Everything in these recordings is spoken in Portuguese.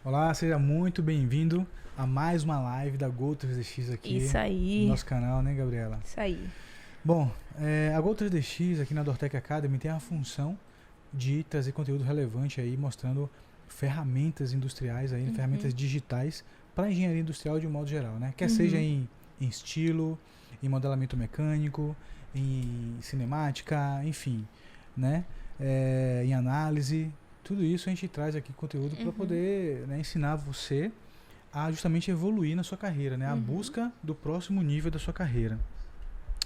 Olá, seja muito bem-vindo a mais uma live da Go3DX aqui Isso aí. no nosso canal, né, Gabriela? Isso aí. Bom, a Go3DX aqui na Dortec Academy tem a função de trazer conteúdo relevante aí, mostrando ferramentas industriais aí, ferramentas digitais para engenharia industrial de um modo geral, né? Quer seja em estilo, em modelamento mecânico, em cinemática, enfim, né? Em análise, tudo isso a gente traz aqui conteúdo para poder, né, ensinar você a justamente evoluir na sua carreira, né? A busca do próximo nível da sua carreira.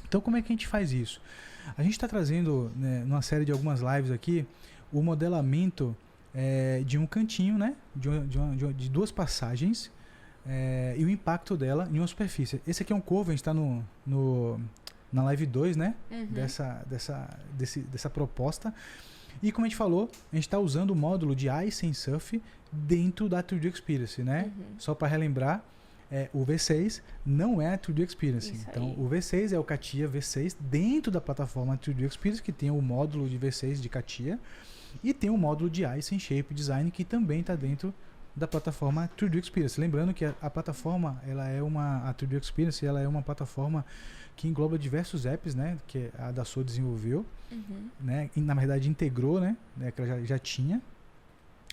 Então, como é que a gente faz isso? A gente está trazendo, né, numa série de algumas lives aqui, o modelamento de um cantinho, né? De duas passagens e o impacto dela em uma superfície. Esse aqui é um curvo, a gente está na live 2, né? Dessa proposta. E como a gente falou, a gente está usando o módulo de Ice and Surf dentro da 3D Experience, né? Só para relembrar, o V6 não é a 3D Experience. Isso então, aí. o V6 é o CATIA V6 dentro da plataforma 3D Experience, que tem o módulo de V6 de CATIA, e tem o módulo de Ice and Shape Design, que também está dentro da plataforma 3D Experience. Lembrando que a plataforma, a 3D Experience, ela é uma plataforma que engloba diversos apps, né, que a Dassault desenvolveu, né, e na verdade integrou, né, que ela já tinha,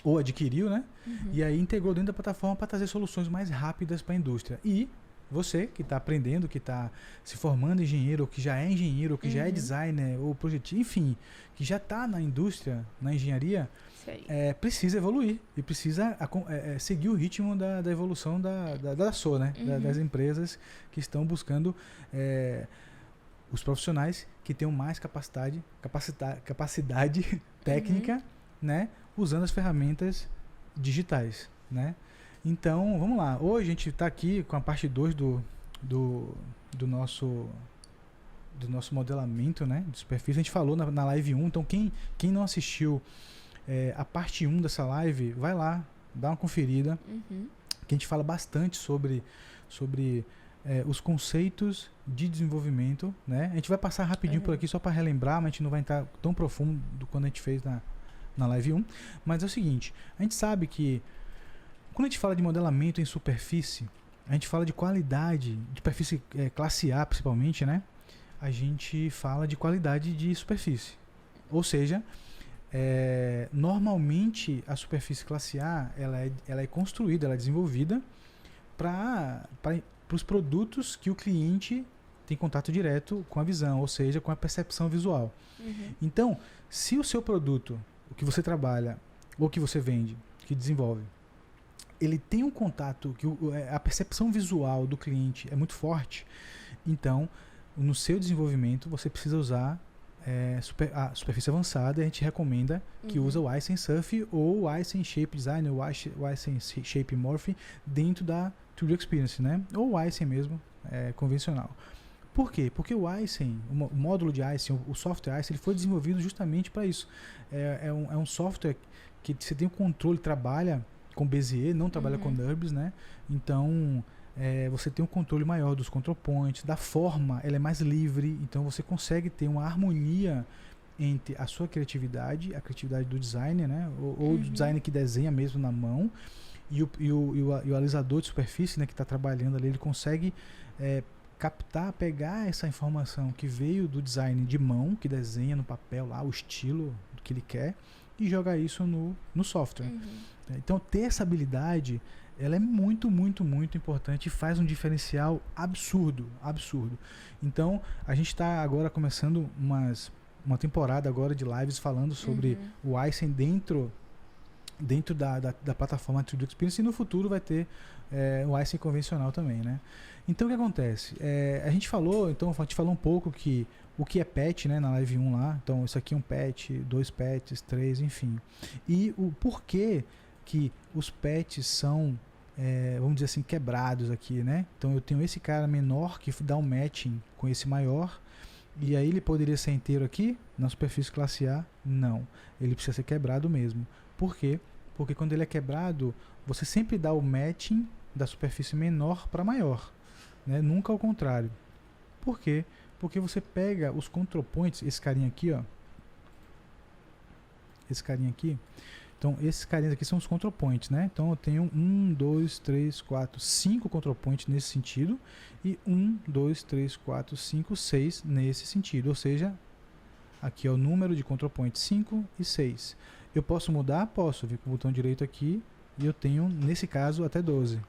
ou adquiriu, né, e aí integrou dentro da plataforma para trazer soluções mais rápidas para a indústria. E você que está aprendendo, que está se formando engenheiro, ou que já é engenheiro, ou que já é designer, ou projetista, enfim, que já está na indústria, na engenharia, precisa evoluir e precisa seguir o ritmo da evolução da Dassault, né? Das empresas que estão buscando os profissionais que tenham mais capacidade técnica, né? Usando as ferramentas digitais, né? Então, vamos lá. Hoje a gente está aqui com a parte 2 do nosso modelamento, né, de superfície. A gente falou na live 1, então quem não assistiu a parte 1 dessa live, vai lá, dá uma conferida, que a gente fala bastante sobre os conceitos de desenvolvimento, né? A gente vai passar rapidinho por aqui só para relembrar, mas a gente não vai entrar tão profundo quando a gente fez na live 1. Mas é o seguinte, a gente sabe que quando a gente fala de modelamento em superfície, a gente fala de qualidade, de superfície classe A principalmente, né? A gente fala de qualidade de superfície. Ou seja, normalmente a superfície classe A ela é construída, ela é desenvolvida para os produtos que o cliente tem contato direto com a visão, ou seja, com a percepção visual. Então, se o seu produto, o que você trabalha ou que você vende, que desenvolve, ele tem um contato, que a percepção visual do cliente é muito forte, então, no seu desenvolvimento, você precisa usar a superfície avançada. A gente recomenda que use o Ice and Surf ou o Ice and Shape Design ou o Ice and Shape Morph dentro da 3D Experience, né? Ou o Ice mesmo, convencional. Por quê? Porque o Icing, o módulo de Icing, o software Icing, ele foi desenvolvido justamente para isso. É um software que você tem o controle, trabalha com Bezier, não trabalha com NURBS, né? Então, você tem um controle maior dos control points, da forma, ela é mais livre, então você consegue ter uma harmonia entre a sua criatividade, a criatividade do designer, né? Ou do designer que desenha mesmo na mão, e o alisador de superfície, né, que está trabalhando ali, ele consegue captar, pegar essa informação que veio do design de mão, que desenha no papel lá o estilo que ele quer, e jogar isso no software. Então, ter essa habilidade, ela é muito, muito, muito importante e faz um diferencial absurdo, absurdo. Então, a gente está agora começando uma temporada agora de lives falando sobre o Icing dentro da plataforma 3D Experience, e no futuro vai ter o Icing convencional também, né? Então, o que acontece? A gente falou um pouco o que é patch, né, na live 1 lá. Então, isso aqui é um patch, 2 patches, 3, enfim. E o porquê que os patches são, vamos dizer assim, quebrados aqui, né? Então, eu tenho esse cara menor que dá um matching com esse maior, e aí ele poderia ser inteiro aqui, na superfície classe A? Não. Ele precisa ser quebrado mesmo. Por quê? Porque quando ele é quebrado, você sempre dá o matching da superfície menor para maior, né? Nunca ao contrário. Por quê? Porque você pega os control points, esse carinha aqui, ó. Esse carinha aqui. Então, esses carinhas aqui são os control points, né? Então, eu tenho 1, 2, 3, 4, 5 control points nesse sentido e 1, 2, 3, 4, 5, 6 nesse sentido. Ou seja, aqui é o número de control points 5 e 6. Eu posso mudar? Posso. Vir com o botão direito aqui e eu tenho, nesse caso, até 12.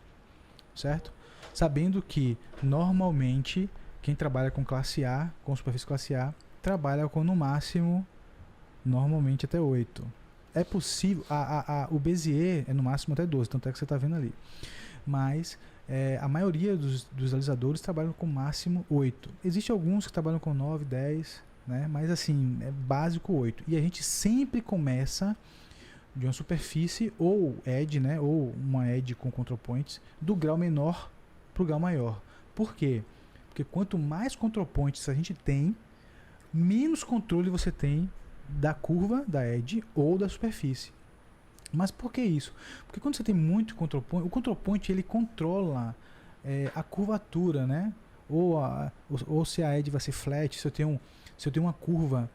Certo? Sabendo que, normalmente, quem trabalha com classe A, com superfície classe A, trabalha com, no máximo, normalmente até 8. É possível, o Bezier é no máximo até 12, tanto é que você está vendo ali. Mas a maioria dos alisadores trabalham com máximo 8. Existem alguns que trabalham com 9, 10, né? Mas assim, é básico 8. E a gente sempre começa de uma superfície ou edge, né? Ou uma edge com control points do grau menor para o grau maior. Por quê? Porque quanto mais control points a gente tem, menos controle você tem da curva, da edge ou da superfície. Mas por que isso? Porque quando você tem muito control point, o control point ele controla a curvatura, né? Ou se a edge vai ser flat, se eu tenho uma curva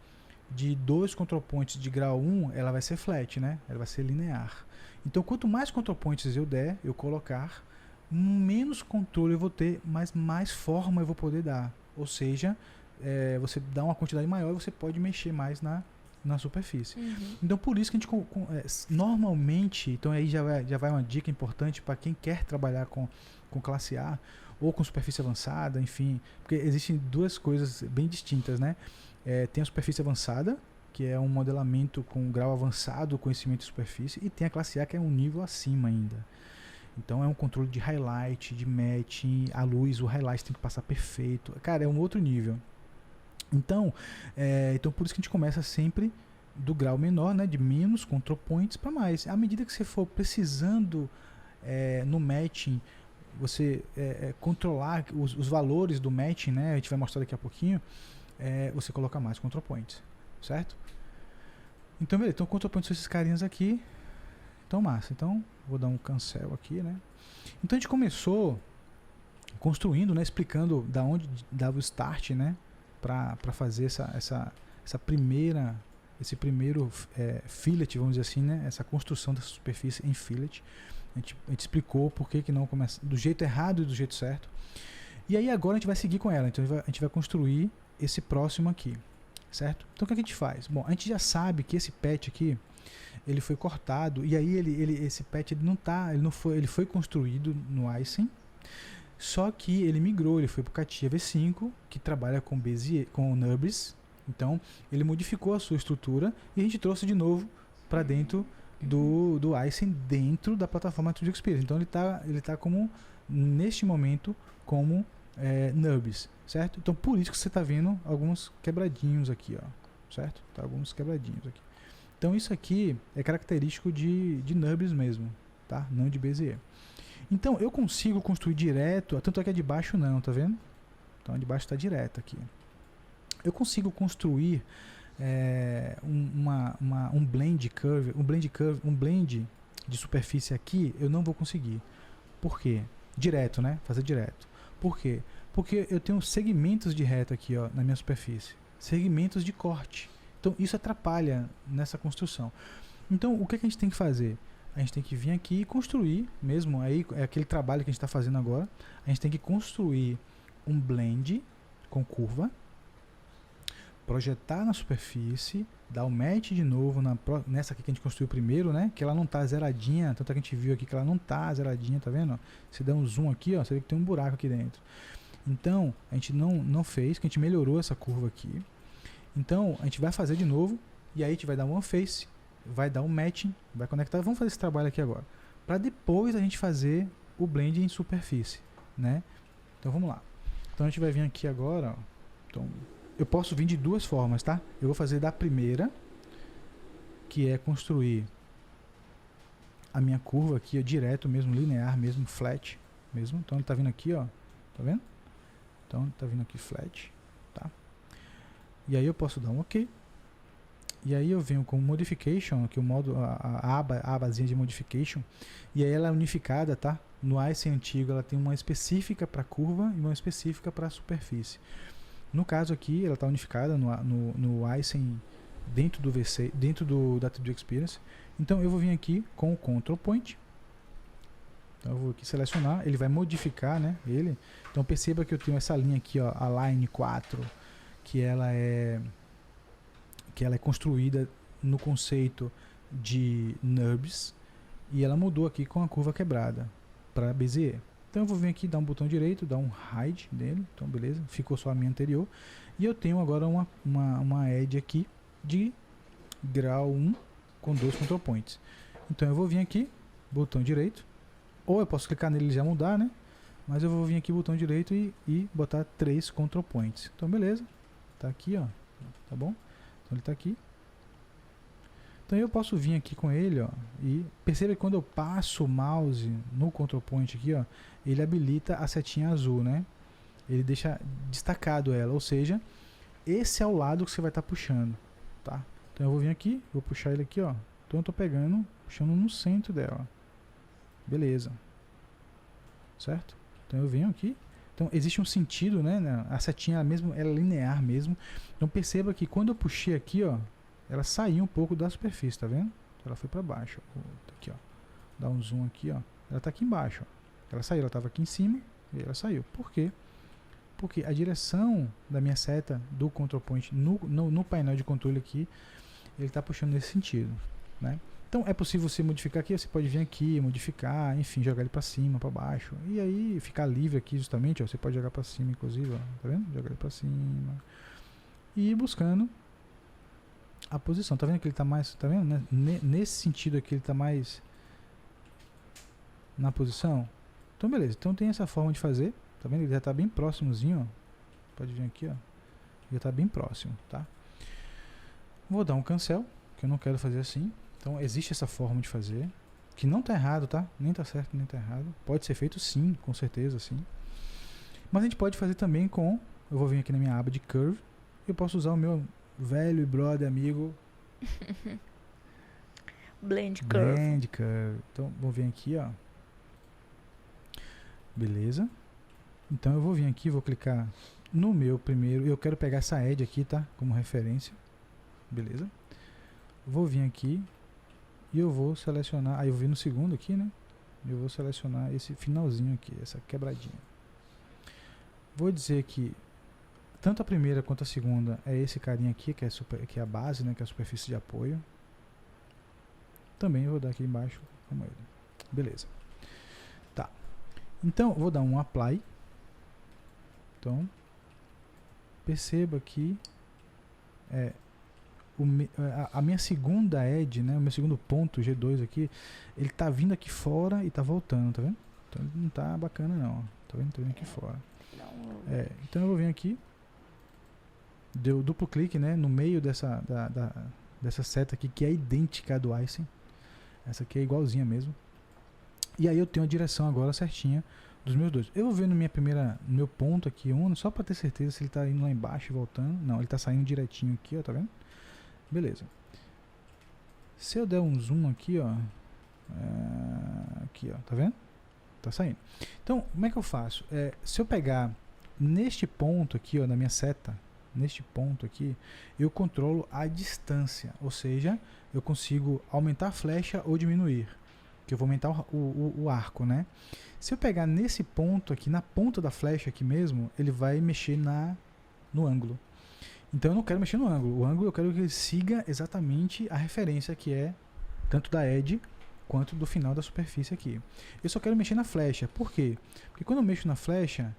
de 2 control points de grau 1, ela vai ser flat, né? Ela vai ser linear. Então, quanto mais control points eu colocar, menos controle eu vou ter, mas mais forma eu vou poder dar. Ou seja, você dá uma quantidade maior e você pode mexer mais na superfície. Uhum. Então, por isso que a gente normalmente, então aí já vai uma dica importante para quem quer trabalhar com classe A ou com superfície avançada, enfim, porque existem duas coisas bem distintas, né? Tem a superfície avançada, que é um modelamento com grau avançado, conhecimento de superfície, e tem a classe A, que é um nível acima ainda. Então é um controle de highlight, de matching, a luz, o highlight tem que passar perfeito. Cara, é um outro nível. Então por isso que a gente começa sempre do grau menor, né, de menos control points para mais. À medida que você for precisando no matching, você controlar os valores do matching, né, a gente vai mostrar daqui a pouquinho, você coloca mais control points, certo? Então, beleza, então control points são esses carinhas aqui. Então, massa. Então, vou dar um cancel aqui, né? Então, a gente começou construindo, né, explicando da onde dava o start, né, para fazer esse primeiro fillet, vamos dizer assim, né, essa construção dessa superfície em fillet. A gente explicou por que não começa do jeito errado e do jeito certo. E aí agora a gente vai seguir com ela. Então a gente vai construir esse próximo aqui, certo? Então o que a gente faz? Bom, a gente já sabe que esse patch aqui ele foi cortado e aí esse patch ele foi construído no Icing. Só que ele migrou, ele foi para o CATIA V5, que trabalha com Bezier, com Nubis. Então, ele modificou a sua estrutura e a gente trouxe de novo para dentro do Icing, dentro da plataforma 3D Experience. Então, ele tá como, neste momento, como Nubis, certo? Então, por isso que você está vendo alguns quebradinhos aqui, ó, certo? Tá alguns quebradinhos aqui. Então, isso aqui é característico de Nubis mesmo, tá? Não de Bezier. Então, eu consigo construir direto, tanto é que a de baixo não, tá vendo? Então, a de baixo está direto aqui. Eu consigo construir um blend curve, um blend de superfície aqui, eu não vou conseguir. Por quê? Direto, né? Fazer direto. Por quê? Porque eu tenho segmentos de reta aqui, ó, na minha superfície. Segmentos de corte. Então, isso atrapalha nessa construção. Então, o que a gente tem que fazer? A gente tem que vir aqui e construir, mesmo aí, é aquele trabalho que a gente está fazendo agora. A gente tem que construir um blend com curva, projetar na superfície, dar o match de novo nessa aqui que a gente construiu primeiro, né? Que ela não está zeradinha, tanto é que a gente viu aqui que ela não está zeradinha, tá vendo? Se der um zoom aqui, ó, você vê que tem um buraco aqui dentro. Então, a gente não fez, que a gente melhorou essa curva aqui. Então, a gente vai fazer de novo, e aí a gente vai dar um one face, vai dar um matching, vai conectar. Vamos fazer esse trabalho aqui agora, para depois a gente fazer o blend em superfície, né? Então vamos lá. Então a gente vai vir aqui agora, ó. Então, eu posso vir de duas formas, tá? Eu vou fazer da primeira, que é construir a minha curva aqui, ó, direto mesmo, linear mesmo, flat mesmo. Então ele tá vindo aqui, ó, tá vendo? Então ele tá vindo aqui flat, tá? E aí eu posso dar um OK. E aí eu venho com modification, aqui o modo, a abazinha de modification, e aí ela é unificada, tá? No Icing antigo ela tem uma específica para curva e uma específica para superfície. No caso aqui ela está unificada no Icing dentro do VC, dentro da 3D Experience. Então eu vou vir aqui com o Control Point. Então eu vou aqui selecionar, ele vai modificar, né, ele. Então perceba que eu tenho essa linha aqui, ó, a Line 4, que ela é construída no conceito de NURBS, e ela mudou aqui com a curva quebrada para Bezier. Então eu vou vir aqui, dar um botão direito, dar um hide nele, então beleza, ficou só a minha anterior, e eu tenho agora uma edge aqui de grau 1 com 2 control points. Então eu vou vir aqui, botão direito, ou eu posso clicar nele e já mudar, né? Mas eu vou vir aqui, botão direito e botar 3 control points. Então beleza, tá aqui, ó, tá bom? Então ele tá aqui. Então eu posso vir aqui com ele, ó, e perceba que quando eu passo o mouse no control point aqui, ó, ele habilita a setinha azul, né? Ele deixa destacado ela, ou seja, esse é o lado que você vai estar puxando, tá? Então eu vou vir aqui, vou puxar ele aqui, ó. Então eu tô pegando, puxando no centro dela. Beleza. Certo? Então eu venho aqui. Então existe um sentido, né? A setinha mesmo, ela é linear mesmo. Então perceba que quando eu puxei aqui, ó, ela saiu um pouco da superfície, tá vendo? Ela foi para baixo. Aqui, ó. Dá um zoom aqui, ó. Ela tá aqui embaixo, ó. Ela saiu, ela estava aqui em cima e ela saiu. Por quê? Porque a direção da minha seta do control point no painel de controle aqui, ele está puxando nesse sentido, né? Então é possível você modificar aqui, você pode vir aqui, modificar, enfim, jogar ele para cima, para baixo, e aí ficar livre aqui justamente, ó, você pode jogar para cima inclusive, ó, tá vendo? Jogar ele para cima e ir buscando a posição. Tá vendo que ele tá mais, tá vendo, né? Nesse sentido aqui ele tá mais na posição. Então beleza, então tem essa forma de fazer, tá vendo? Ele já tá bem próximozinho, ó. Pode vir aqui, ó. Já tá bem próximo, tá? Vou dar um cancel, que eu não quero fazer assim. Então existe essa forma de fazer, que não tá errado, tá? Nem tá certo, nem tá errado. Pode ser feito sim, com certeza, sim. Mas a gente pode fazer também com, eu vou vir aqui na minha aba de Curve, e eu posso usar o meu velho e brother amigo Blend Curve. Blend Curve. Então vou vir aqui, ó. Beleza. Então eu vou vir aqui, vou clicar no meu primeiro, eu quero pegar essa edge aqui, tá? Como referência. Beleza. Vou vir aqui e eu vou selecionar, aí eu vou vir no segundo aqui, né? Eu vou selecionar esse finalzinho aqui, essa quebradinha. Vou dizer que tanto a primeira quanto a segunda é esse carinha aqui, que é a base, né? Que é a superfície de apoio. Também eu vou dar aqui embaixo como ele. Beleza. Tá. Então, vou dar um apply. Então, perceba que a minha segunda edge, né, o meu segundo ponto G2 aqui, ele tá vindo aqui fora e tá voltando, tá vendo? Então ele não tá bacana não, ó. Tá vendo? Tá vindo aqui fora. Então eu vou vir aqui, deu duplo clique, né, no meio dessa seta aqui, que é idêntica à do Icing. Essa aqui é igualzinha mesmo. E aí eu tenho a direção agora certinha dos meus dois. Eu vou ver no meu ponto aqui, só para ter certeza se ele tá indo lá embaixo e voltando. Não, ele tá saindo direitinho aqui, ó, tá vendo? Beleza. Se eu der um zoom aqui, ó, aqui, ó, tá vendo? Tá saindo. Então, como é que eu faço? Se eu pegar neste ponto aqui, ó, na minha seta, neste ponto aqui, eu controlo a distância, ou seja, eu consigo aumentar a flecha ou diminuir, que eu vou aumentar o arco, né? Se eu pegar nesse ponto aqui, na ponta da flecha aqui mesmo, ele vai mexer no ângulo. Então eu não quero mexer no ângulo. O ângulo eu quero que ele siga exatamente a referência que é tanto da edge quanto do final da superfície aqui. Eu só quero mexer na flecha. Por quê? Porque quando eu mexo na flecha,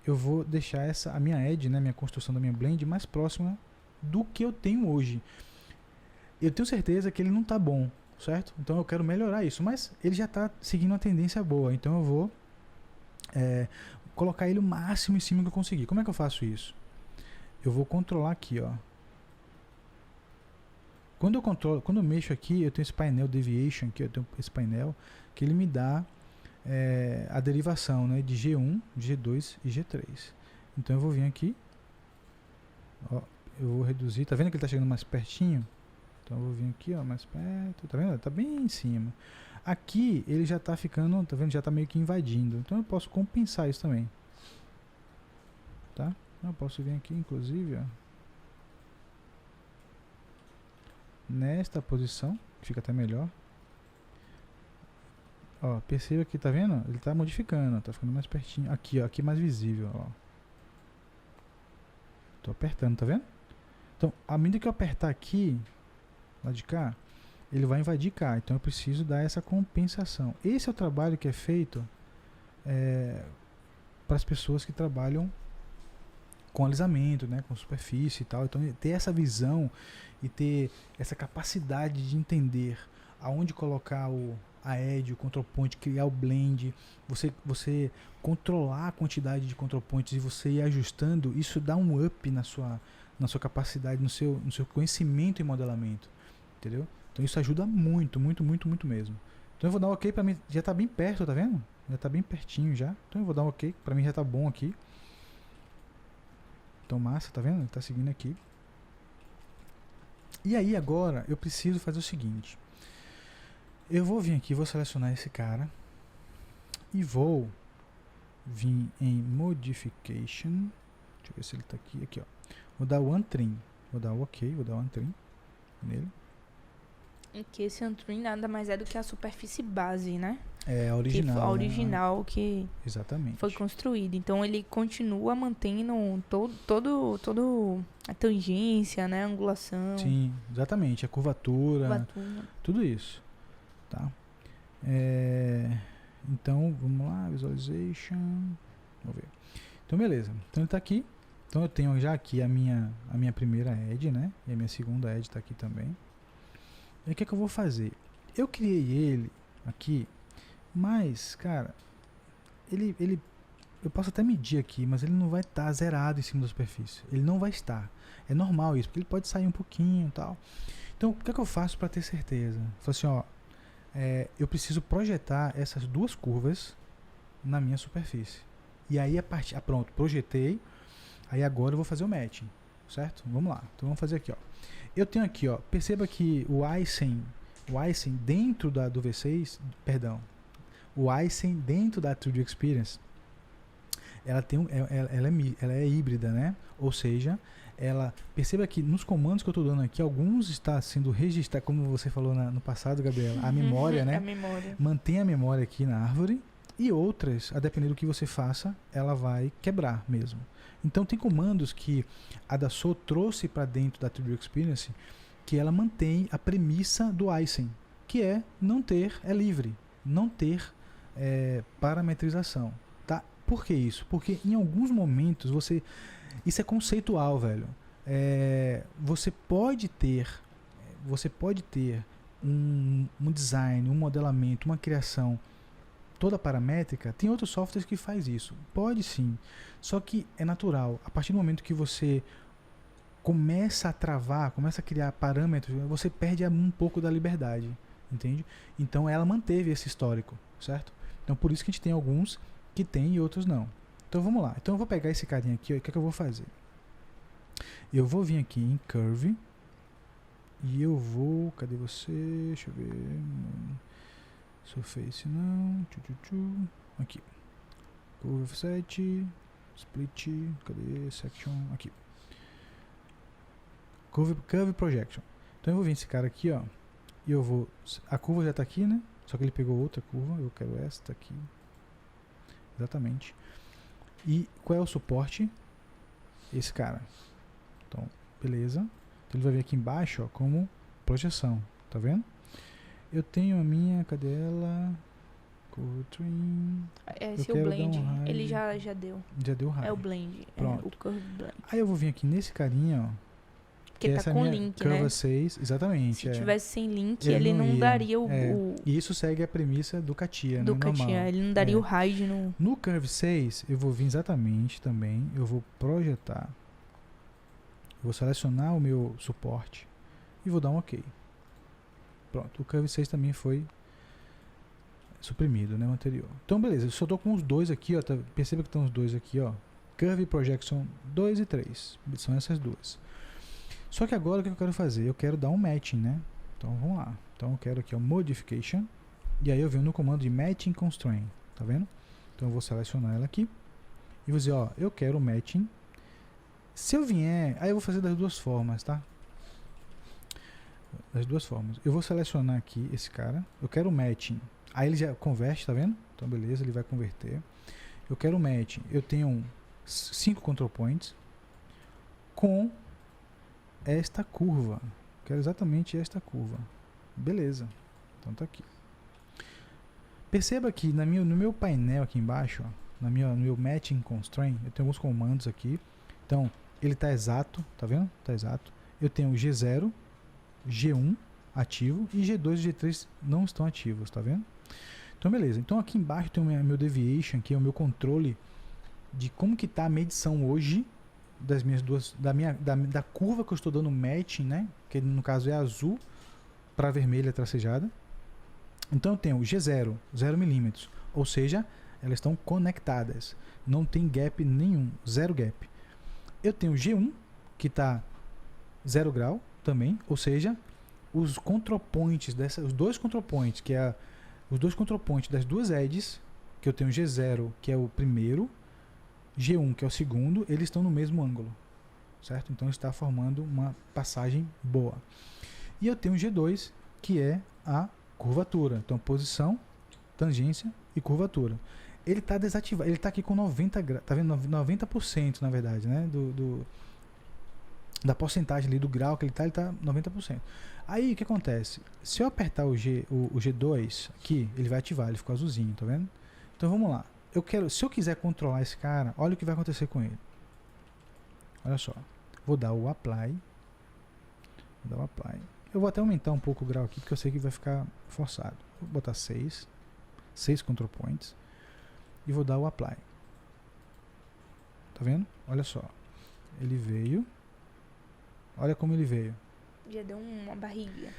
eu vou deixar a minha edge, né, minha construção da minha blend mais próxima do que eu tenho hoje. Eu tenho certeza que ele não está bom, certo? Então eu quero melhorar isso, mas ele já está seguindo uma tendência boa. Então eu vou colocar ele o máximo em cima que eu conseguir. Como é que eu faço isso? Eu vou controlar aqui, ó. Quando eu mexo aqui, eu tenho esse painel Deviation aqui, eu tenho esse painel que ele me dá a derivação, né, de G1, G2 e G3. Então eu vou vir aqui, ó, eu vou reduzir, tá vendo que ele está chegando mais pertinho? Então eu vou vir aqui, ó, mais perto, tá vendo? Tá bem em cima. Aqui ele já está ficando, tá vendo? Já está meio que invadindo. Então eu posso compensar isso também. Tá? Eu posso vir aqui, inclusive, ó, nesta posição, que fica até melhor. Ó, perceba que, tá vendo? Ele tá modificando, tá ficando mais pertinho. Aqui, ó, aqui mais visível, ó. Tô apertando, tá vendo? Então, à medida que eu apertar aqui, lá de cá, ele vai invadir cá. Então eu preciso dar essa compensação. Esse é o trabalho que é feito para as pessoas que trabalham com alisamento, né, com superfície e tal. Então ter essa visão e ter essa capacidade de entender aonde colocar a edge, o control point, criar o blend, você controlar a quantidade de control points e você ir ajustando, isso dá um up na sua capacidade, no seu conhecimento em modelamento, entendeu? Então isso ajuda muito, muito, muito, muito mesmo. Então eu vou dar um ok para mim, já está bem perto, tá vendo? Já está bem pertinho já. Então eu vou dar um ok, para mim já está bom aqui. Então massa, tá vendo? Ele tá seguindo aqui. E aí agora eu preciso fazer o seguinte. Eu vou vir aqui, vou selecionar esse cara e vou vir em Modification. Deixa eu ver se ele tá aqui, aqui ó. Vou dar o Untrim, vou dar o ok, vou dar o Untrim nele. Que esse Untrim nada mais é do que a superfície base, né? É a original. A original que exatamente. Foi construída. Então ele continua mantendo todo a tangência, né? A angulação. Sim, exatamente. A curvatura. Tudo isso. Tá? Então, vamos lá. Visualization. Vamos ver. Então, beleza. Então ele está aqui. Então eu tenho já aqui a minha primeira edge, né? E a minha segunda edge está aqui também. E o que é que eu vou fazer? Eu criei ele aqui, mas, cara, eu posso até medir aqui, mas ele não vai estar zerado em cima da superfície. Ele não vai estar. É normal isso, porque ele pode sair um pouquinho e tal. Então, o que é que eu faço para ter certeza? Eu falo assim, ó, eu preciso projetar essas duas curvas na minha superfície. E aí, pronto, projetei. Aí agora eu vou fazer o matching, certo? Vamos lá. Então, vamos fazer aqui, ó. Eu tenho aqui, ó, perceba que o icing dentro do V6, perdão, o icing dentro da 3D Experience, ela é híbrida, né? Ou seja, perceba que nos comandos que eu estou dando aqui, alguns está sendo registrado, como você falou no passado, Gabriela, a memória, né? A memória. Mantém a memória aqui na árvore, e outras, a depender do que você faça, ela vai quebrar mesmo. Então tem comandos que a Dassault trouxe para dentro da 3D Experience que ela mantém a premissa do icing, que é livre, não ter parametrização. Tá? Por que isso? Porque em alguns momentos isso é conceitual, velho. Você pode ter um design, um modelamento, uma criação toda paramétrica. Tem outros softwares que faz isso. Pode sim. Só que é natural. A partir do momento que você começa a travar, começa a criar parâmetros, você perde um pouco da liberdade. Entende? Então ela manteve esse histórico, certo? Então por isso que a gente tem alguns que tem e outros não. Então vamos lá. Então eu vou pegar esse carinha aqui, ó, e o que é que eu vou fazer? Eu vou vir aqui em Curve e eu vou... Cadê você? Deixa eu ver... Surface não, aqui, Curve Offset, Split, cadê, Section, aqui, Curve Projection. Então eu vou vir esse cara aqui, ó, e eu vou, a curva já está aqui, né, só que ele pegou outra curva, eu quero esta aqui, exatamente, e qual é o suporte? Esse cara. Então, beleza, então ele vai vir aqui embaixo, ó, como projeção, tá vendo? Eu tenho a minha, cadê ela? Curve Trim. Esse é o blend. Ele já deu. Já deu high. É o blend. Pronto. É o curve blend. Aí eu vou vir aqui nesse carinha, ó. Porque tá com link, né? Curva 6, exatamente. Se tivesse sem link, ele não daria o... E isso segue a premissa do CATIA, do né? CATIA. Normal. Ele não daria o hide no... No Curve 6, eu vou vir exatamente também. Eu vou projetar. Vou selecionar o meu suporte. E vou dar um OK. Pronto, o Curve 6 também foi suprimido, né, o anterior. Então, beleza, eu só tô com os dois aqui, ó, perceba que estão os dois aqui, ó, Curve Projection 2 e 3, são essas duas. Só que agora o que eu quero fazer? Eu quero dar um matching, né? Então, vamos lá. Então, eu quero aqui, ó, Modification, e aí eu venho no comando de Matching Constraint, tá vendo? Então, eu vou selecionar ela aqui, e vou dizer, ó, eu quero matching. Se eu vier, aí eu vou fazer das duas formas, tá? Das duas formas. Eu vou selecionar aqui esse cara. Eu quero matching Aí ele já converte, tá vendo? Então beleza, ele vai converter. Eu quero match. Eu tenho 5 control points com esta curva. Quero exatamente esta curva. Beleza. Então tá aqui. Perceba que no meu painel aqui embaixo, ó, no meu matching constraint, eu tenho alguns comandos aqui. Então, ele está exato, tá vendo? Está exato. Eu tenho G0, G1 ativo e G2 e G3 não estão ativos, tá vendo? Então, beleza. Então, aqui embaixo tem o meu deviation, que é o meu controle de como que está a medição hoje das minhas duas, da curva que eu estou dando matching, né? Que no caso é azul para vermelha tracejada. Então eu tenho G0, 0 milímetros, ou seja, elas estão conectadas, não tem gap nenhum, zero gap. Eu tenho G1, que está 0 grau também, ou seja, os control points, os dois control points, que é os dois control points das duas edges, que eu tenho G0, que é o primeiro, G1, que é o segundo, eles estão no mesmo ângulo, certo? Então está formando uma passagem boa. E eu tenho G2, que é a curvatura. Então, posição, tangência e curvatura. Ele está desativado. Ele está aqui com 90 graus. Tá vendo? 90%, na verdade, né? Da porcentagem ali do grau que ele está 90%. Aí, o que acontece? Se eu apertar o G2 aqui, ele vai ativar. Ele ficou azulzinho, tá vendo? Então, vamos lá. Se eu quiser controlar esse cara, olha o que vai acontecer com ele. Olha só. Vou dar o Apply. Eu vou até aumentar um pouco o grau aqui, porque eu sei que vai ficar forçado. Vou botar 6 control points e vou dar o Apply. Tá vendo? Olha só. Ele veio. Olha como ele veio. Já deu uma barriga.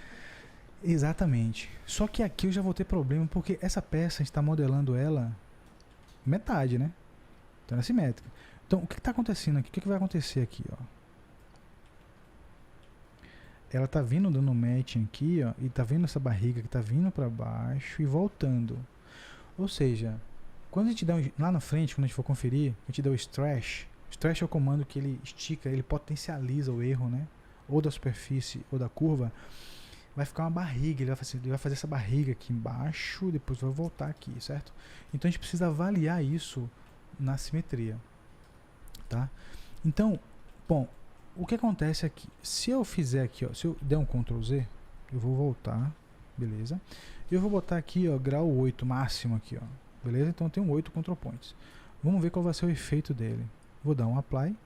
Exatamente. Só que aqui eu já vou ter problema, porque essa peça a gente está modelando ela metade, né? Então é simétrica. Então o que está acontecendo aqui? O que vai acontecer aqui, ó? Ela tá vindo dando matching aqui, ó, e tá vendo essa barriga que tá vindo para baixo e voltando. Ou seja, quando a gente dá lá na frente, quando a gente for conferir, a gente dá o stretch. Stretch é o comando que ele estica, ele potencializa o erro, né? Ou da superfície ou da curva. Vai ficar uma barriga, ele vai fazer essa barriga aqui embaixo, depois vai voltar aqui, certo? Então a gente precisa avaliar isso na simetria, tá? Então, bom, o que acontece aqui? Se eu fizer aqui, ó, se eu der um Ctrl Z, eu vou voltar, beleza? Eu vou botar aqui, ó, grau 8 máximo aqui, ó, beleza? Então eu tenho 8 control points. Vamos ver qual vai ser o efeito dele. Vou dar um Apply.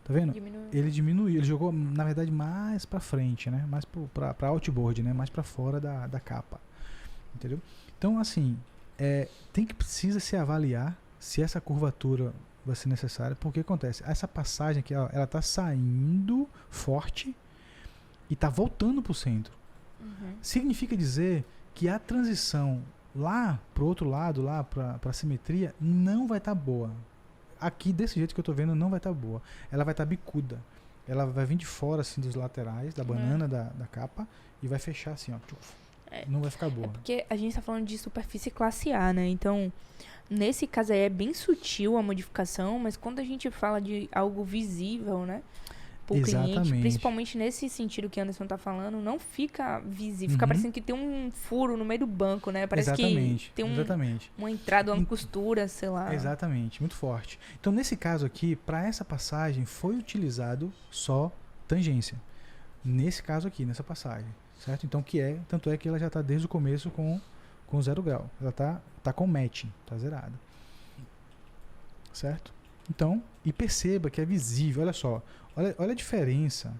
Tá vendo? Ele diminuiu, ele jogou, na verdade, mais pra frente, né? Mais pra outboard, né? Mais pra fora da capa. Entendeu? Então, assim, precisa se avaliar se essa curvatura vai ser necessária, porque acontece, essa passagem aqui, ó, ela tá saindo forte e tá voltando pro centro. Uhum. Significa dizer que a transição lá pro outro lado, lá pra simetria, não vai estar boa. Aqui, desse jeito que eu tô vendo, não vai estar boa. Ela vai estar bicuda. Ela vai vir de fora, assim, dos laterais, da banana, da capa, e vai fechar assim, ó. Não vai ficar boa. É porque a gente tá falando de superfície classe A, né? Então, nesse caso aí é bem sutil a modificação, mas quando a gente fala de algo visível, né? Pro cliente, principalmente nesse sentido que Anderson tá falando, não fica visível. Fica parecendo que tem um furo no meio do banco, né? Parece que tem uma entrada, uma costura, sei lá. Exatamente, muito forte. Então, nesse caso aqui, para essa passagem, foi utilizado só tangência. Nesse caso aqui, nessa passagem, certo? Então, tanto é que ela já está desde o começo com 0 grau. Ela tá com matching, tá zerada. Certo? Então, e perceba que é visível, olha só. Olha a diferença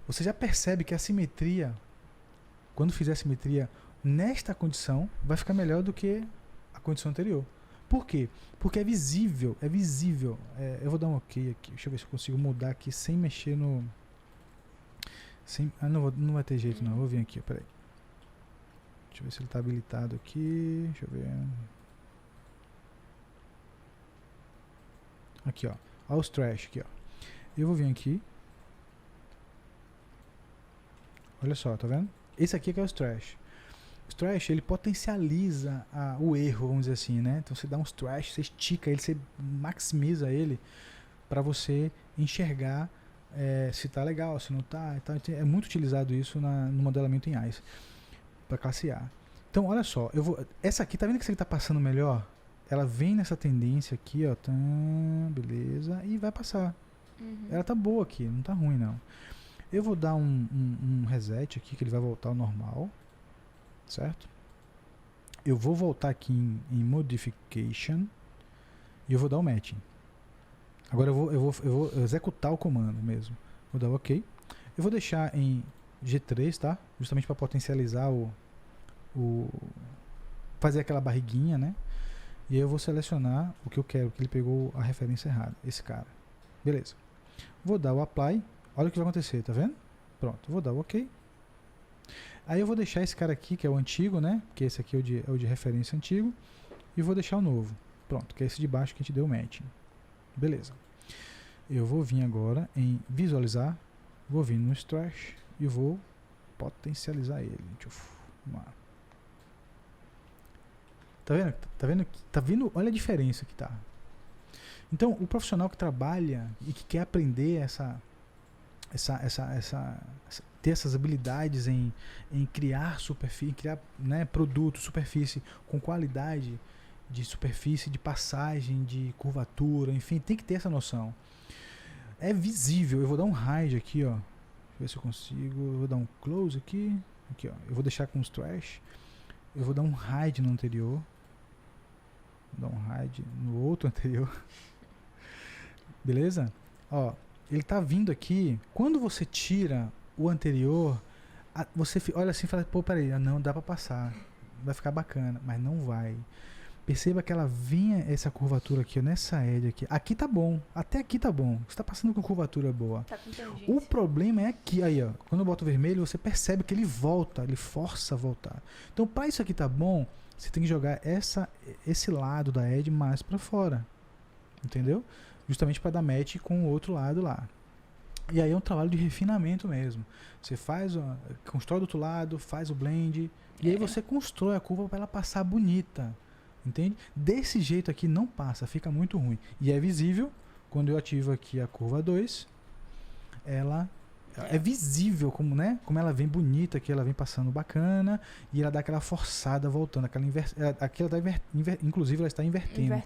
você já percebe que a simetria, quando fizer a simetria nesta condição, vai ficar melhor do que a condição anterior. Por quê? Porque é visível. Eu vou dar um OK aqui. Deixa eu ver se eu consigo mudar aqui sem mexer no... não vai ter jeito não. Eu vou vir aqui, peraí. Deixa eu ver se ele está habilitado aqui. Deixa eu ver. Aqui, ó. Olha os trash aqui, ó. Eu vou vir aqui. Olha só, tá vendo? Esse aqui que é o trash. O trash, ele potencializa o erro, vamos dizer assim, né? Então você dá uns trash, você estica ele, você maximiza ele para você enxergar se tá legal, se não tá e tal. É muito utilizado isso no modelamento em ICE. para classe A. Então, olha só, essa aqui, tá vendo que essa aqui tá passando melhor? Ela vem nessa tendência aqui, ó, beleza, e vai passar. Ela tá boa aqui, não tá ruim não. Eu vou dar um reset aqui, que ele vai voltar ao normal, certo? Eu vou voltar aqui em Modification e eu vou dar o Matching. Agora eu vou executar o comando mesmo. Vou dar OK. Eu vou deixar em G3, tá? Justamente para potencializar fazer aquela barriguinha, né? E aí eu vou selecionar o que eu quero, que ele pegou a referência errada, esse cara. Beleza. Vou dar o Apply. Olha o que vai acontecer, tá vendo? Pronto, vou dar o OK. Aí eu vou deixar esse cara aqui, que é o antigo, né? Que esse aqui é o de referência antigo. E vou deixar o novo. Pronto, que é esse de baixo que a gente deu o matching. Beleza. Eu vou vir agora em visualizar. Vou vir no Strash e vou potencializar ele. Vamos lá. Tá vendo? Tá vendo? Olha a diferença que tá. Então, o profissional que trabalha e que quer aprender ter essas habilidades em criar superfície, criar, né, produto, superfície com qualidade de superfície, de passagem, de curvatura, enfim, tem que ter essa noção. É visível. Eu vou dar um hide aqui, ó. Deixa eu ver se eu consigo. Eu vou dar um close aqui. Aqui, ó. Eu vou deixar com os trash. Eu vou dar um hide no anterior. Vou dar um hide no outro anterior. Beleza? Ó, ele tá vindo aqui. Quando você tira o anterior, você olha assim e fala, pô, peraí, não dá pra passar. Vai ficar bacana, mas não vai. Perceba que ela vinha essa curvatura aqui, ó, nessa edge aqui. Aqui tá bom, até aqui tá bom. Você tá passando com curvatura boa. Tá com tangência. O problema é aqui, aí, ó. Quando eu boto o vermelho, você percebe que ele volta, ele força a voltar. Então, para isso aqui tá bom, você tem que jogar esse lado da edge mais para fora. Entendeu? Justamente para dar match com o outro lado lá. E aí é um trabalho de refinamento mesmo. Você constrói do outro lado, faz o blend, e aí você constrói a curva para ela passar bonita. Entende? Desse jeito aqui não passa, fica muito ruim. E é visível, quando eu ativo aqui a curva 2, ela é visível como, né? Como ela vem bonita aqui, ela vem passando bacana, e ela dá aquela forçada voltando, aquela aqui ela tá inclusive ela está invertendo.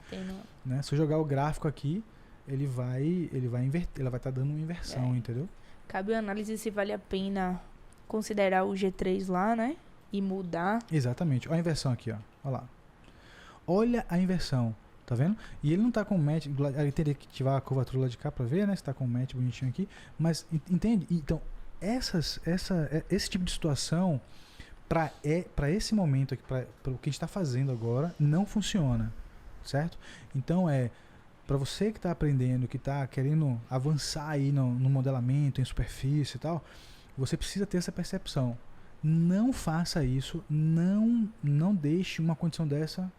Né? Se eu jogar o gráfico aqui, ele vai inverter, ela vai estar dando uma inversão, entendeu? Cabe a análise se vale a pena considerar o G3 lá, né? E mudar. Exatamente. Olha a inversão aqui, ó. Olha lá. Olha a inversão, tá vendo? E ele não tá com o match, ele teria que ativar a curvatura lá de cá pra ver, né? Se tá com o match bonitinho aqui, mas entende? Então, esse tipo de situação, pra esse momento aqui, para o que a gente tá fazendo agora, não funciona, certo? Então, para você que tá aprendendo, que tá querendo avançar aí no modelamento, em superfície e tal, você precisa ter essa percepção. Não faça isso, não deixe uma condição dessa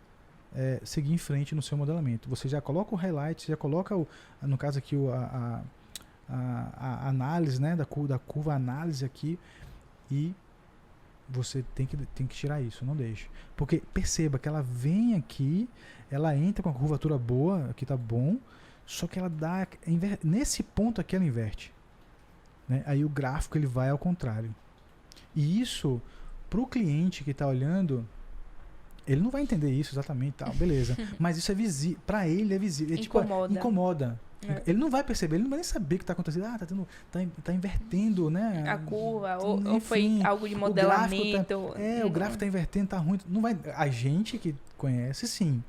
seguir em frente no seu modelamento. Você já coloca o highlight, já coloca, no caso aqui, a análise, né, da curva análise aqui, e você tem que tirar isso, não deixe. Porque perceba que ela vem aqui, ela entra com a curvatura boa, aqui tá bom, só que ela dá, nesse ponto aqui ela inverte. Né? Aí o gráfico ele vai ao contrário. E isso, para o cliente que está olhando, ele não vai entender isso exatamente, tal, beleza. Mas isso é visível, para ele é visível. Incomoda. Ele não vai perceber, ele não vai nem saber o que está acontecendo. Tá invertendo, né? A curva, ou foi algo de modelamento. O gráfico está invertendo, tá ruim. Não vai, a gente que conhece, sim.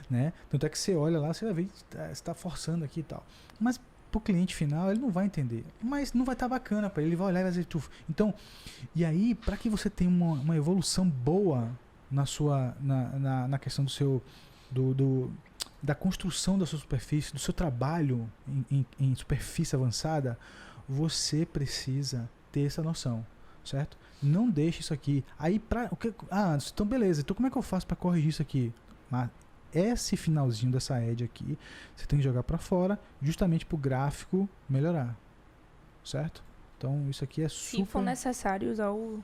Né? Tanto é que você olha lá, você vai ver que está forçando aqui e tal. Mas pro cliente final, ele não vai entender. Mas não vai estar bacana para ele, ele vai olhar e vai dizer, então, e aí, para que você tenha uma evolução boa na questão do seu da construção da sua superfície, do seu trabalho em superfície avançada, você precisa ter essa noção, certo? Não deixe isso aqui. Aí então beleza, então como é que eu faço para corrigir isso aqui? Esse finalzinho dessa edge aqui, você tem que jogar para fora, justamente para o gráfico melhorar, certo? Então isso aqui é super... Se for necessário usar o...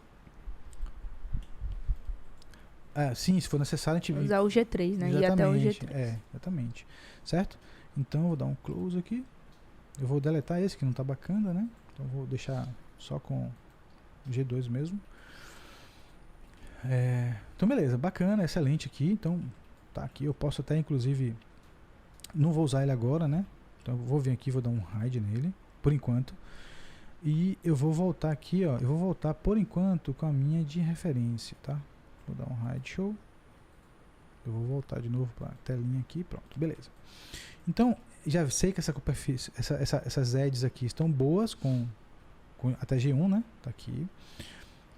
sim, se for necessário a gente... Usar o G3, né? E até o G3. Exatamente. Certo? Então eu vou dar um close aqui. Eu vou deletar esse que não tá bacana, né? Então eu vou deixar só com o G2 mesmo. Então, beleza. Bacana, excelente aqui. Então, tá aqui. Eu posso até, inclusive... Não vou usar ele agora, né? Então, eu vou vir aqui, vou dar um hide nele, por enquanto. E eu vou voltar aqui, ó. Eu vou voltar, por enquanto, com a minha de referência, tá? Vou dar um hide show. Eu vou voltar de novo para a telinha aqui, pronto, beleza. Então, já sei que essa superfície, essas edges aqui estão boas com até G1, né? Tá aqui.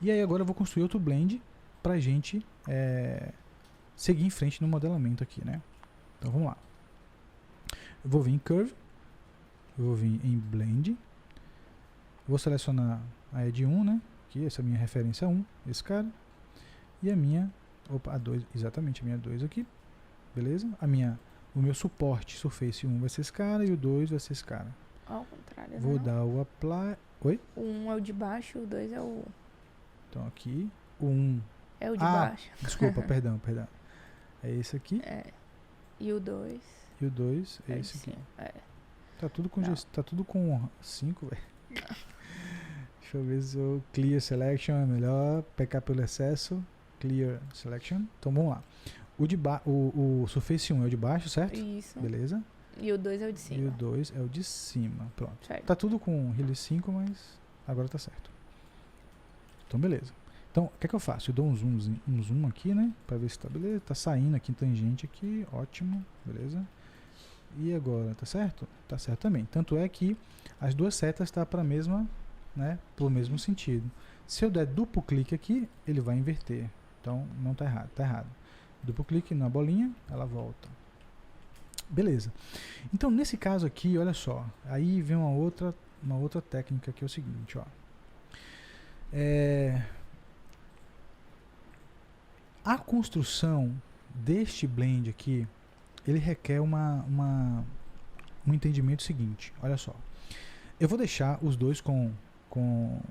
E aí agora eu vou construir outro blend pra gente seguir em frente no modelamento aqui, né? Então vamos lá. Eu vou vir em Curve, eu vou vir em Blend, vou selecionar a Edge 1, né? Aqui, essa é a minha referência 1, esse cara. E a minha, a 2, exatamente, a minha 2 aqui, beleza? O meu suporte Surface 1 vai ser esse cara e o 2 vai ser esse cara. Ao contrário, vou dar o Apply... Oi? O 1 é o de baixo, o 2 é o... Então aqui, o 1... É o de baixo. Desculpa, perdão. É esse aqui. E o 2... E o 2 é esse aqui. Tá tudo com 5, velho. Deixa eu ver se o Clear Selection é melhor. Pecar pelo excesso. Clear Selection. Então vamos lá. O Surface 1 é o de baixo, certo? Isso. Beleza. E o 2 é o de cima. E o 2 é o de cima. Pronto. Certo. Tá tudo com Release 5, mas agora tá certo. Então beleza. Então, o que é que eu faço? Eu dou um zoom aqui, né? Pra ver se tá beleza. Tá saindo aqui em tangente aqui. Ótimo. Beleza. E agora, tá certo? Tá certo também. Tanto é que as duas setas tá para a mesma, né? Pro mesmo sentido. Se eu der duplo clique aqui, ele vai inverter. Então, não tá errado. Tá errado. Duplo clique na bolinha, ela volta. Beleza. Então, nesse caso aqui, olha só. Aí vem uma outra técnica que é o seguinte, ó. A construção deste blend aqui, ele requer um entendimento seguinte. Olha só. Eu vou deixar os dois vou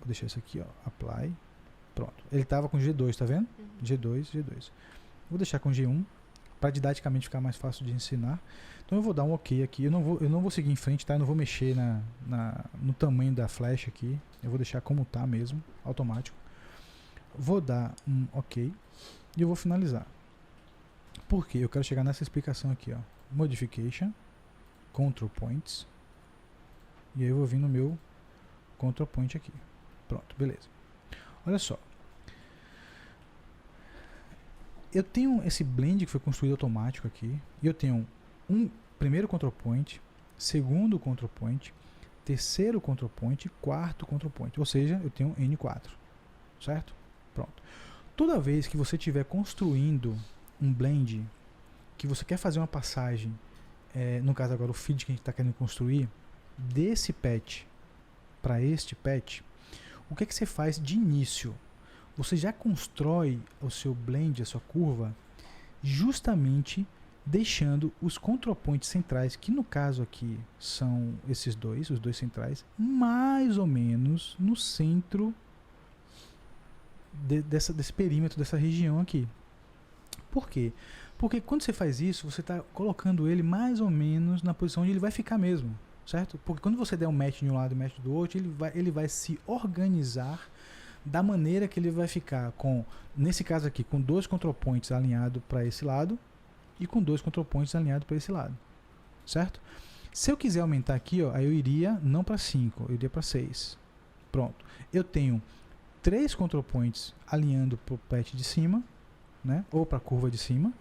deixar isso aqui, ó. Apply. Pronto. Ele estava com G2, tá vendo? G2. Vou deixar com G1 para didaticamente ficar mais fácil de ensinar. Então eu vou dar um OK aqui. Eu não vou seguir em frente, tá? Eu não vou mexer no tamanho da flecha aqui. Eu vou deixar como tá mesmo, automático. Vou dar um OK e eu vou finalizar. Por quê? Eu quero chegar nessa explicação aqui, ó. Modification, Control Points. E aí eu vou vir no meu Control Point aqui. Pronto, beleza. Olha só. Eu tenho esse blend que foi construído automático aqui. E eu tenho um primeiro Control Point, segundo Control Point, terceiro Control Point e quarto Control Point. Ou seja, eu tenho N4. Certo? Pronto. Toda vez que você estiver construindo um blend, que você quer fazer uma passagem, no caso agora o feed que a gente está querendo construir, desse patch para este patch, o que você faz de início? Você já constrói o seu blend, a sua curva, justamente deixando os control points centrais, que no caso aqui são esses dois, os dois centrais, mais ou menos no centro desse perímetro, dessa região aqui. Por quê? Porque quando você faz isso, você está colocando ele mais ou menos na posição onde ele vai ficar mesmo, certo? Porque quando você der um match de um lado e um match do outro, ele vai se organizar da maneira que ele vai ficar com, nesse caso aqui, com dois control points alinhados para esse lado e com dois control points alinhados para esse lado, certo? Se eu quiser aumentar aqui, ó, aí eu iria não para 5, eu iria para 6. Pronto. Eu tenho 3 control points alinhando para o patch de cima, né? Ou para a curva de cima,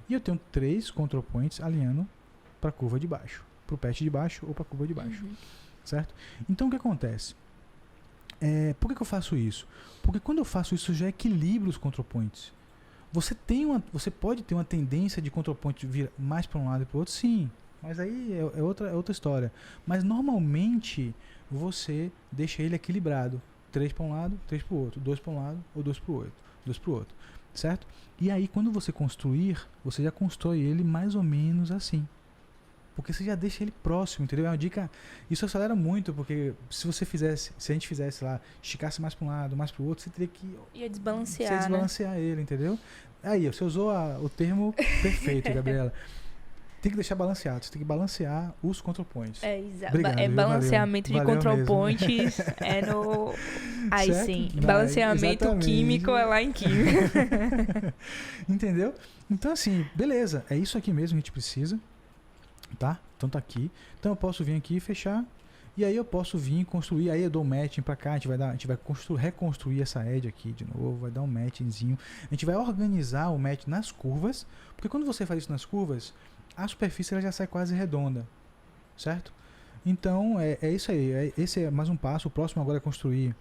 e eu tenho 3 control points alinhando para a curva de baixo, para o patch de baixo ou para a curva de baixo, certo? Então o que acontece? Por que eu faço isso? Porque quando eu faço isso, eu já equilibro os control points. Você pode ter uma tendência de control point vir mais para um lado e para o outro, sim, mas aí é outra história. Mas normalmente você deixa ele equilibrado, 3 para um lado, 3 para o outro, 2 para um lado ou 2 para o outro, certo? E aí quando você construir, você já constrói ele mais ou menos assim. Porque você já deixa ele próximo, entendeu? É uma dica. Isso acelera muito, porque se a gente fizesse lá, esticasse mais para um lado, mais para o outro, você teria que ia desbalancear, ele, entendeu? Aí, você usou o termo perfeito, Gabriela. tem que deixar balanceado. Você tem que balancear os control points. Obrigado, balanceamento de control points é no... Aí certo? Sim, balanceamento químico é lá em química. Entendeu? Então, assim, beleza. É isso aqui mesmo que a gente precisa. Tá? Então tá aqui. Então eu posso vir aqui e fechar. E aí eu posso vir construir, aí eu dou um matching pra cá, a gente vai reconstruir essa edge aqui de novo, vai dar um matchingzinho. A gente vai organizar o match nas curvas, porque quando você faz isso nas curvas, a superfície ela já sai quase redonda, certo? Então é isso aí, esse é mais um passo. O próximo agora é construir,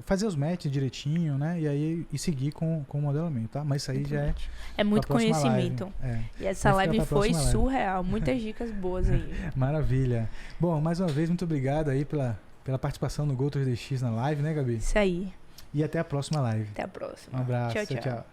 fazer os matches direitinho, né? E aí seguir com o modelamento, tá? Mas isso aí já é muito conhecimento. E essa live foi surreal, muitas dicas boas aí. Maravilha. Bom, mais uma vez, muito obrigado aí pela participação no Go3DX na live, né, Gabi? Isso aí. E até a próxima live. Até a próxima. Um abraço. Tchau.